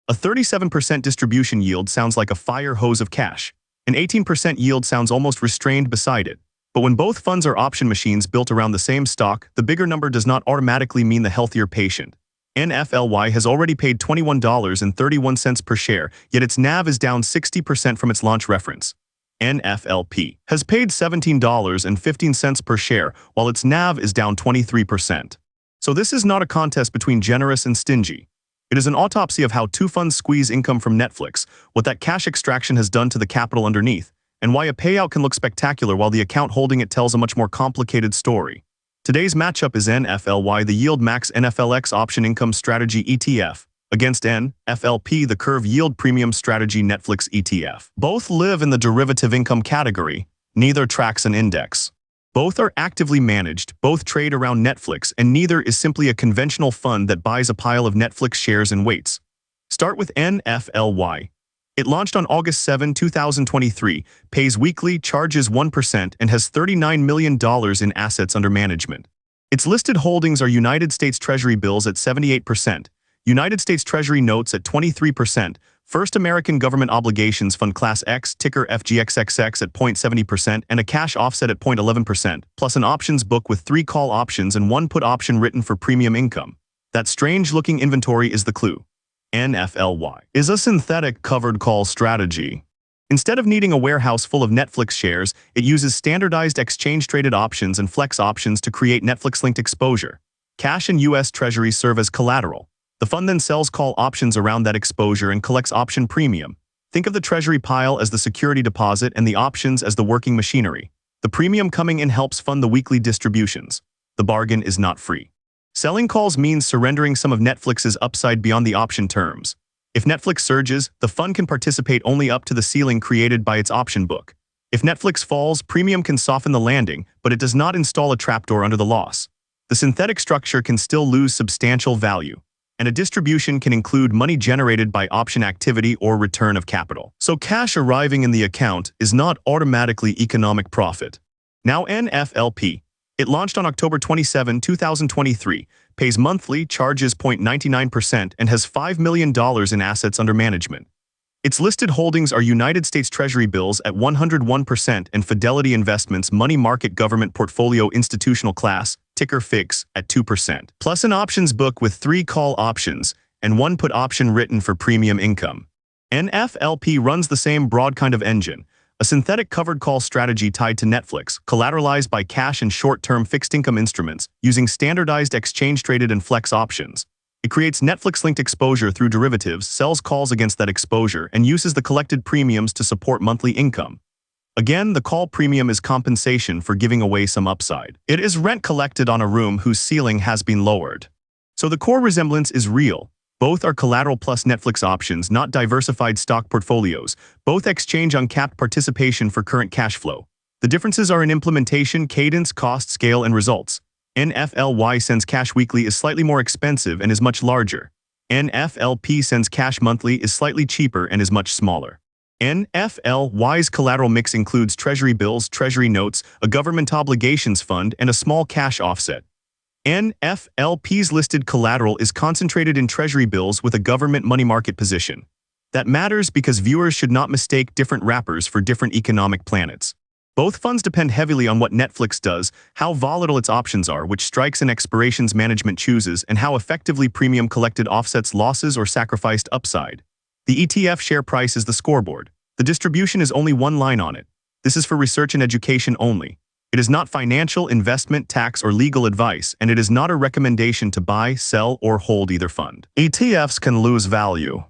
A 37% distribution yield sounds like a fire hose of cash. An 18% yield sounds almost restrained beside it. But when both funds are option machines built around the same stock, the bigger number does not automatically mean the healthier patient. NFLY has already paid $21.31 per share, yet its NAV is down 60% from its launch reference. NFLP has paid $17.15 per share, while its NAV is down 23%. So this is not a contest between generous and stingy. It is an autopsy of how two funds squeeze income from Netflix, what that cash extraction has done to the capital underneath, and why a payout can look spectacular while the account holding it tells a much more complicated story. Today's matchup is NFLY, the Yield Max NFLX Option Income Strategy ETF, against NFLP, the Curve Yield Premium Strategy Netflix ETF. Both live in the derivative income category, neither tracks an index. Both are actively managed, both trade around Netflix, and neither is simply a conventional fund that buys a pile of Netflix shares and waits. Start with NFLY. It launched on August 7, 2023, pays weekly, charges 1%, and has $39 million in assets under management. Its listed holdings are United States Treasury bills at 78%, United States Treasury notes at 23%, First American Government Obligations Fund Class X, ticker FGXXX at 0.70%, and a cash offset at 0.11%, plus an options book with 3 call options and 1 put option written for premium income. That strange-looking inventory is the clue. NFLY is a synthetic covered call strategy. Instead of needing a warehouse full of Netflix shares, it uses standardized exchange-traded options and flex options to create Netflix-linked exposure. Cash and U.S. Treasuries serve as collateral. The fund then sells call options around that exposure and collects option premium. Think of the Treasury pile as the security deposit and the options as the working machinery. The premium coming in helps fund the weekly distributions. The bargain is not free. Selling calls means surrendering some of Netflix's upside beyond the option terms. If Netflix surges, the fund can participate only up to the ceiling created by its option book. If Netflix falls, premium can soften the landing, but it does not install a trapdoor under the loss. The synthetic structure can still lose substantial value, and a distribution can include money generated by option activity or return of capital. So cash arriving in the account is not automatically economic profit. Now NFLP. It launched on October 27, 2023, pays monthly, charges 0.99%, and has $5 million in assets under management. Its listed holdings are United States Treasury bills at 101% and Fidelity Investments Money Market Government Portfolio Institutional Class, ticker FIX, at 2%, plus an options book with 3 call options and 1 put option written for premium income. NFLP runs the same broad kind of engine, a synthetic covered call strategy tied to Netflix, collateralized by cash and short-term fixed income instruments using standardized exchange-traded and flex options. It creates Netflix-linked exposure through derivatives, sells calls against that exposure, and uses the collected premiums to support monthly income. Again, the call premium is compensation for giving away some upside. It is rent collected on a room whose ceiling has been lowered. So the core resemblance is real. Both are collateral plus Netflix options, not diversified stock portfolios. Both exchange uncapped participation for current cash flow. The differences are in implementation, cadence, cost, scale, and results. NFLY sends cash weekly is slightly more expensive and is much larger. NFLP sends cash monthly is slightly cheaper and is much smaller. NFLY's collateral mix includes Treasury bills, Treasury notes, a government obligations fund, and a small cash offset. NFLP's listed collateral is concentrated in Treasury bills with a government money market position. That matters because viewers should not mistake different wrappers for different economic planets. Both funds depend heavily on what Netflix does, how volatile its options are, which strikes and expirations management chooses, and how effectively premium collected offsets losses or sacrificed upside. The ETF share price is the scoreboard. The distribution is only one line on it. This is for research and education only. It is not financial, investment, tax, or legal advice, and it is not a recommendation to buy, sell, or hold either fund. ETFs can lose value.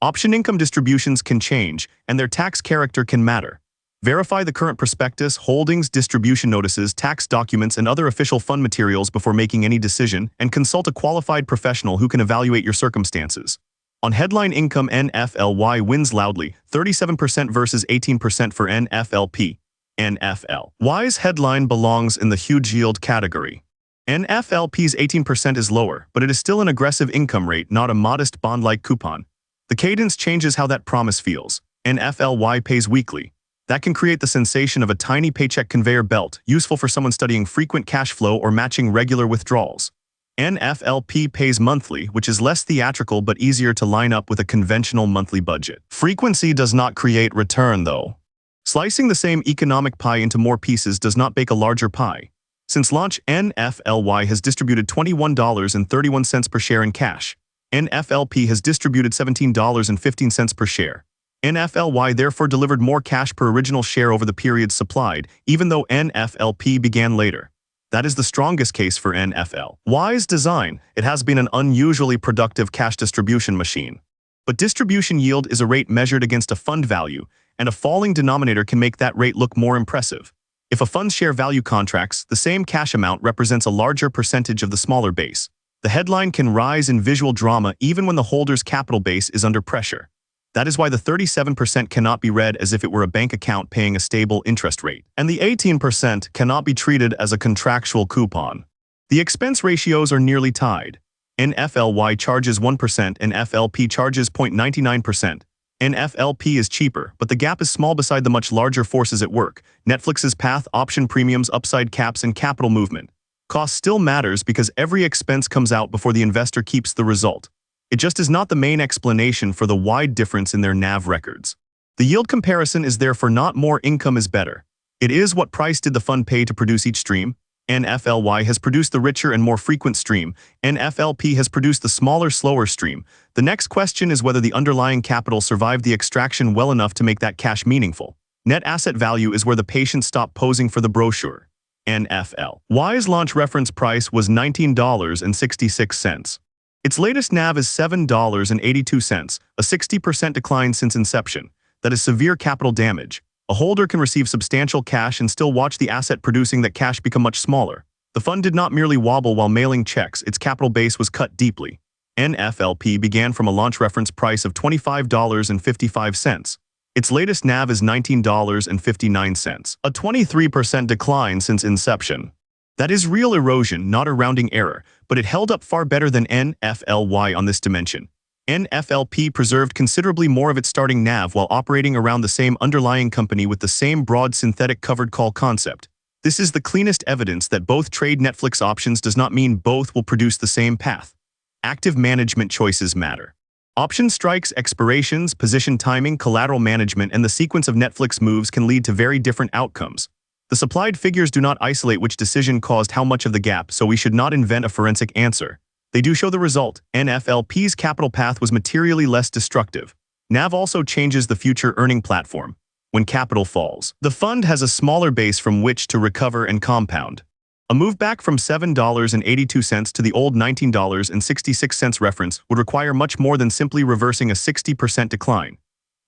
Option income distributions can change, and their tax character can matter. Verify the current prospectus, holdings, distribution notices, tax documents, and other official fund materials before making any decision, and consult a qualified professional who can evaluate your circumstances. On headline income, NFLY wins loudly, 37% versus 18% for NFLP. NFLY's headline belongs in the huge yield category. NFLP's 18% is lower, but it is still an aggressive income rate, not a modest bond-like coupon. The cadence changes how that promise feels. NFLY pays weekly. That can create the sensation of a tiny paycheck conveyor belt, useful for someone studying frequent cash flow or matching regular withdrawals. NFLP pays monthly, which is less theatrical but easier to line up with a conventional monthly budget. Frequency does not create return, though. Slicing the same economic pie into more pieces does not bake a larger pie. Since launch, NFLY has distributed $21.31 per share in cash. NFLP has distributed $17.15 per share. NFLY therefore delivered more cash per original share over the periods supplied, even though NFLP began later. That is the strongest case for NFLY's design. It has been an unusually productive cash distribution machine. But distribution yield is a rate measured against a fund value, and a falling denominator can make that rate look more impressive. If a fund's share value contracts, the same cash amount represents a larger percentage of the smaller base. The headline can rise in visual drama even when the holder's capital base is under pressure. That is why the 37% cannot be read as if it were a bank account paying a stable interest rate, and the 18% cannot be treated as a contractual coupon. The expense ratios are nearly tied. NFLY charges 1% and FLP charges 0.99%. NFLP is cheaper, but the gap is small beside the much larger forces at work: Netflix's path, option premiums, upside caps, and capital movement. Cost still matters because every expense comes out before the investor keeps the result. It just is not the main explanation for the wide difference in their NAV records. The yield comparison is therefore not more income is better. It is what price did the fund pay to produce each stream. NFLY has produced the richer and more frequent stream. NFLP has produced the smaller, slower stream. The next question is whether the underlying capital survived the extraction well enough to make that cash meaningful. Net asset value is where the patients stop posing for the brochure. NFLY's launch reference price was $19.66. Its latest NAV is $7.82, a 60% decline since inception. That is severe capital damage. A holder can receive substantial cash and still watch the asset producing that cash become much smaller. The fund did not merely wobble while mailing checks, its capital base was cut deeply. NFLP began from a launch reference price of $25.55. Its latest NAV is $19.59, a 23% decline since inception. That is real erosion, not a rounding error, but it held up far better than NFLY on this dimension. NFLP preserved considerably more of its starting NAV while operating around the same underlying company with the same broad synthetic covered call concept. This is the cleanest evidence that both trade Netflix options does not mean both will produce the same path. Active management choices matter. Option strikes, expirations, position timing, collateral management, and the sequence of Netflix moves can lead to very different outcomes. The supplied figures do not isolate which decision caused how much of the gap, so we should not invent a forensic answer. They do show the result. NFLP's capital path was materially less destructive. NAV also changes the future earning platform. When capital falls, the fund has a smaller base from which to recover and compound. A move back from $7.82 to the old $19.66 reference would require much more than simply reversing a 60% decline.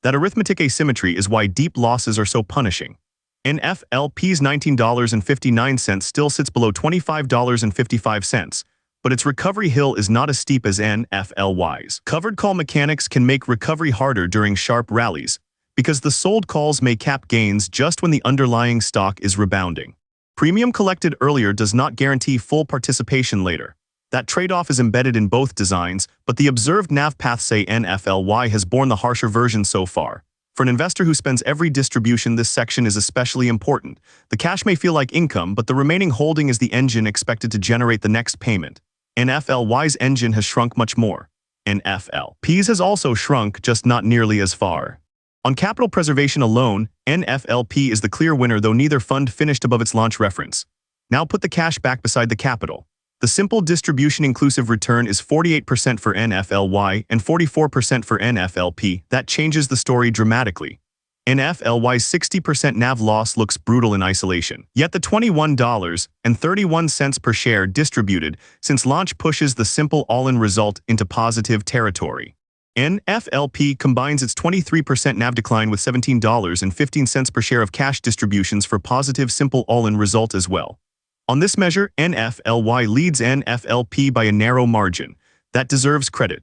That arithmetic asymmetry is why deep losses are so punishing. NFLP's $19.59 still sits below $25.55, but its recovery hill is not as steep as NFLY's. Covered call mechanics can make recovery harder during sharp rallies, because the sold calls may cap gains just when the underlying stock is rebounding. Premium collected earlier does not guarantee full participation later. That trade-off is embedded in both designs, but the observed NAV paths say NFLY has borne the harsher version so far. For an investor who spends every distribution, this section is especially important. The cash may feel like income, but the remaining holding is the engine expected to generate the next payment. NFLY's engine has shrunk much more. NFLP's has also shrunk, just not nearly as far. On capital preservation alone, NFLP is the clear winner, though neither fund finished above its launch reference. Now put the cash back beside the capital. The simple distribution inclusive return is 48% for NFLY and 44% for NFLP. That changes the story dramatically. NFLY's 60% NAV loss looks brutal in isolation. Yet the $21.31 per share distributed since launch pushes the simple all-in result into positive territory. NFLP combines its 23% NAV decline with $17.15 per share of cash distributions for positive simple all-in result as well. On this measure, NFLY leads NFLP by a narrow margin. That deserves credit.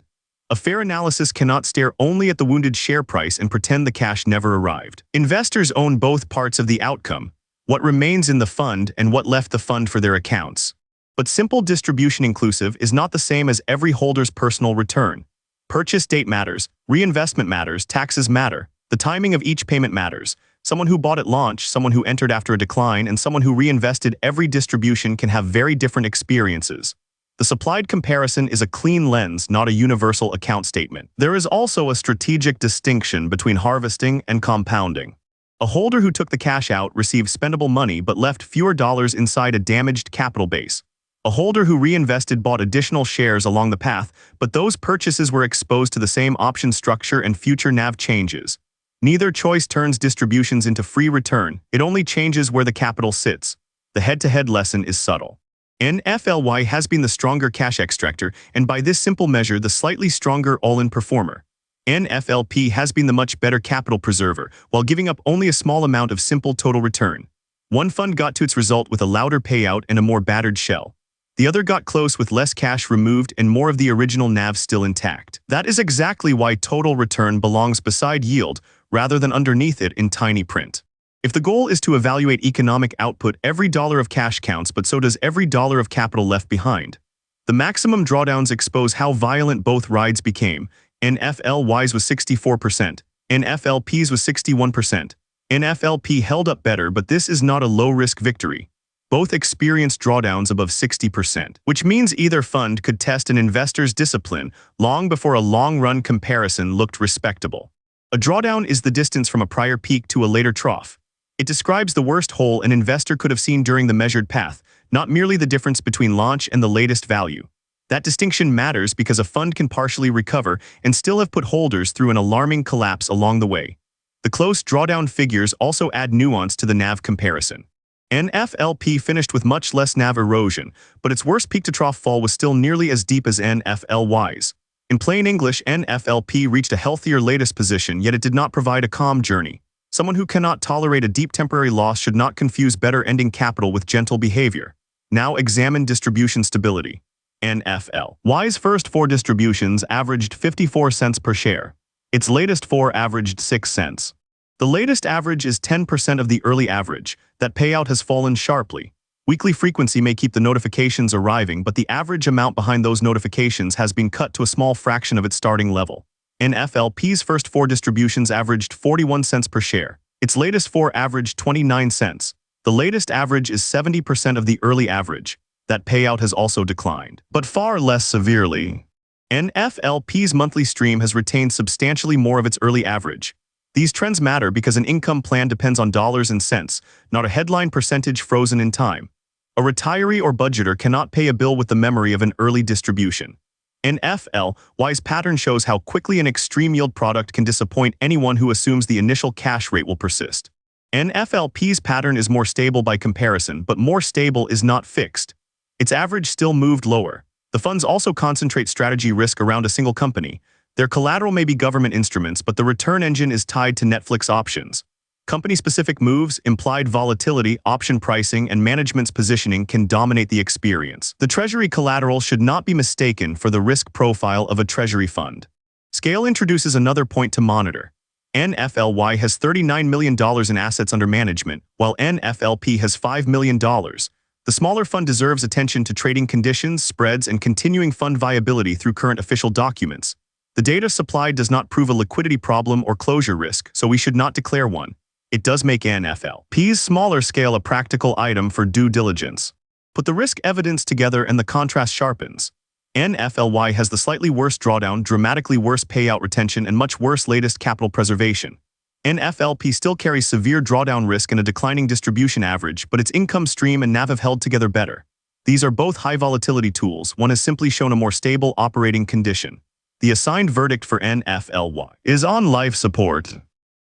A fair analysis cannot stare only at the wounded share price and pretend the cash never arrived. Investors own both parts of the outcome, what remains in the fund and what left the fund for their accounts. But simple distribution inclusive is not the same as every holder's personal return. Purchase date matters, reinvestment matters, taxes matter, the timing of each payment matters. Someone who bought at launch, someone who entered after a decline, and someone who reinvested every distribution can have very different experiences. The supplied comparison is a clean lens, not a universal account statement. There is also a strategic distinction between harvesting and compounding. A holder who took the cash out received spendable money but left fewer dollars inside a damaged capital base. A holder who reinvested bought additional shares along the path, but those purchases were exposed to the same option structure and future NAV changes. Neither choice turns distributions into free return, it only changes where the capital sits. The head-to-head lesson is subtle. NFLY has been the stronger cash extractor, and by this simple measure, the slightly stronger all-in performer. NFLP has been the much better capital preserver, while giving up only a small amount of simple total return. One fund got to its result with a louder payout and a more battered shell. The other got close with less cash removed and more of the original NAV still intact. That is exactly why total return belongs beside yield, rather than underneath it in tiny print. If the goal is to evaluate economic output, every dollar of cash counts, but so does every dollar of capital left behind. The maximum drawdowns expose how violent both rides became. NFLY's was 64%, NFLP's was 61%. NFLP held up better, but this is not a low-risk victory. Both experienced drawdowns above 60%, which means either fund could test an investor's discipline long before a long-run comparison looked respectable. A drawdown is the distance from a prior peak to a later trough. It describes the worst hole an investor could have seen during the measured path, not merely the difference between launch and the latest value. That distinction matters because a fund can partially recover and still have put holders through an alarming collapse along the way. The close drawdown figures also add nuance to the NAV comparison. NFLP finished with much less NAV erosion, but its worst peak-to-trough fall was still nearly as deep as NFLY's. In plain English, NFLP reached a healthier latest position, yet it did not provide a calm journey. Someone who cannot tolerate a deep temporary loss should not confuse better ending capital with gentle behavior. Now examine distribution stability. NFLY's first 4 distributions averaged 54 cents per share. Its latest 4 averaged 6 cents. The latest average is 10% of the early average. That payout has fallen sharply. Weekly frequency may keep the notifications arriving, but the average amount behind those notifications has been cut to a small fraction of its starting level. NFLP's first 4 distributions averaged 41 cents per share. Its latest 4 averaged 29 cents. The latest average is 70% of the early average. That payout has also declined, but far less severely. NFLP's monthly stream has retained substantially more of its early average. These trends matter because an income plan depends on dollars and cents, not a headline percentage frozen in time. A retiree or budgeter cannot pay a bill with the memory of an early distribution. NFLY's pattern shows how quickly an extreme yield product can disappoint anyone who assumes the initial cash rate will persist. NFLP's pattern is more stable by comparison, but more stable is not fixed. Its average still moved lower. The funds also concentrate strategy risk around a single company. Their collateral may be government instruments, but the return engine is tied to Netflix options. Company-specific moves, implied volatility, option pricing, and management's positioning can dominate the experience. The treasury collateral should not be mistaken for the risk profile of a treasury fund. Scale introduces another point to monitor. NFLY has $39 million in assets under management, while NFLP has $5 million. The smaller fund deserves attention to trading conditions, spreads, and continuing fund viability through current official documents. The data supplied does not prove a liquidity problem or closure risk, so we should not declare one. It does make NFLP's smaller scale a practical item for due diligence. Put the risk evidence together and the contrast sharpens. NFLY has the slightly worse drawdown, dramatically worse payout retention, and much worse latest capital preservation. NFLP still carries severe drawdown risk and a declining distribution average, but its income stream and NAV have held together better. These are both high volatility tools. One has simply shown a more stable operating condition. The assigned verdict for NFLY is on life support.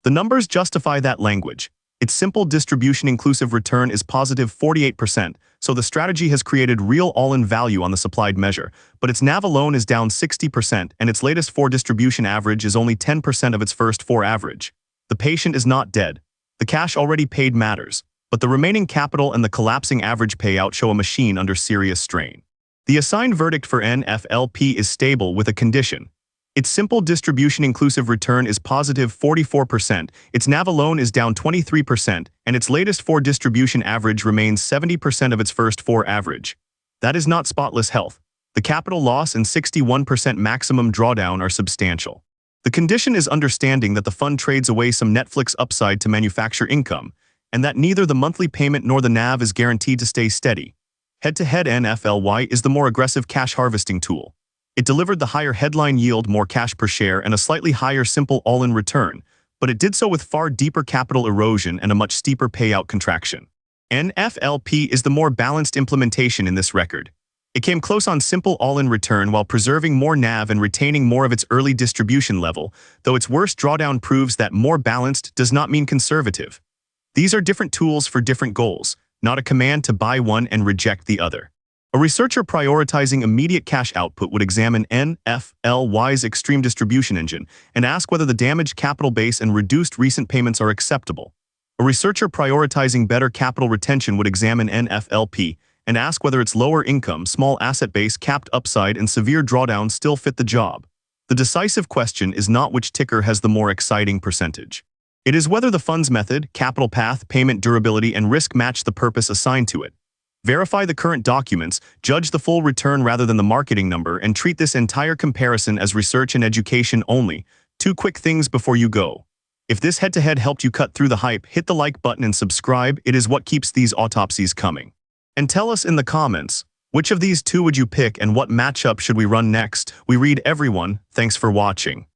The numbers justify that language. Its simple distribution inclusive return is positive 48%, so the strategy has created real all-in value on the supplied measure, but its NAV alone is down 60% and its latest 4 distribution average is only 10% of its first 4 average. The patient is not dead. The cash already paid matters, but the remaining capital and the collapsing average payout show a machine under serious strain. The assigned verdict for NFLP is stable with a condition. Its simple distribution inclusive return is positive 44%, its NAV alone is down 23%, and its latest 4 distribution average remains 70% of its first 4 average. That is not spotless health. The capital loss and 61% maximum drawdown are substantial. The condition is understanding that the fund trades away some Netflix upside to manufacture income, and that neither the monthly payment nor the NAV is guaranteed to stay steady. Head-to-head NFLY is the more aggressive cash harvesting tool. It delivered the higher headline yield, more cash per share, and a slightly higher simple all-in return, but it did so with far deeper capital erosion and a much steeper payout contraction. NFLP is the more balanced implementation in this record. It came close on simple all-in return while preserving more NAV and retaining more of its early distribution level, though its worst drawdown proves that more balanced does not mean conservative. These are different tools for different goals, not a command to buy one and reject the other. A researcher prioritizing immediate cash output would examine NFLY's extreme distribution engine and ask whether the damaged capital base and reduced recent payments are acceptable. A researcher prioritizing better capital retention would examine NFLP and ask whether its lower income, small asset base, capped upside, and severe drawdown still fit the job. The decisive question is not which ticker has the more exciting percentage. It is whether the fund's method, capital path, payment durability, and risk match the purpose assigned to it. Verify the current documents, judge the full return rather than the marketing number, and treat this entire comparison as research and education only. 2 quick things before you go. If this head-to-head helped you cut through the hype, hit the like button and subscribe. It is what keeps these autopsies coming. And tell us in the comments, which of these two would you pick and what matchup should we run next? We read everyone. Thanks for watching.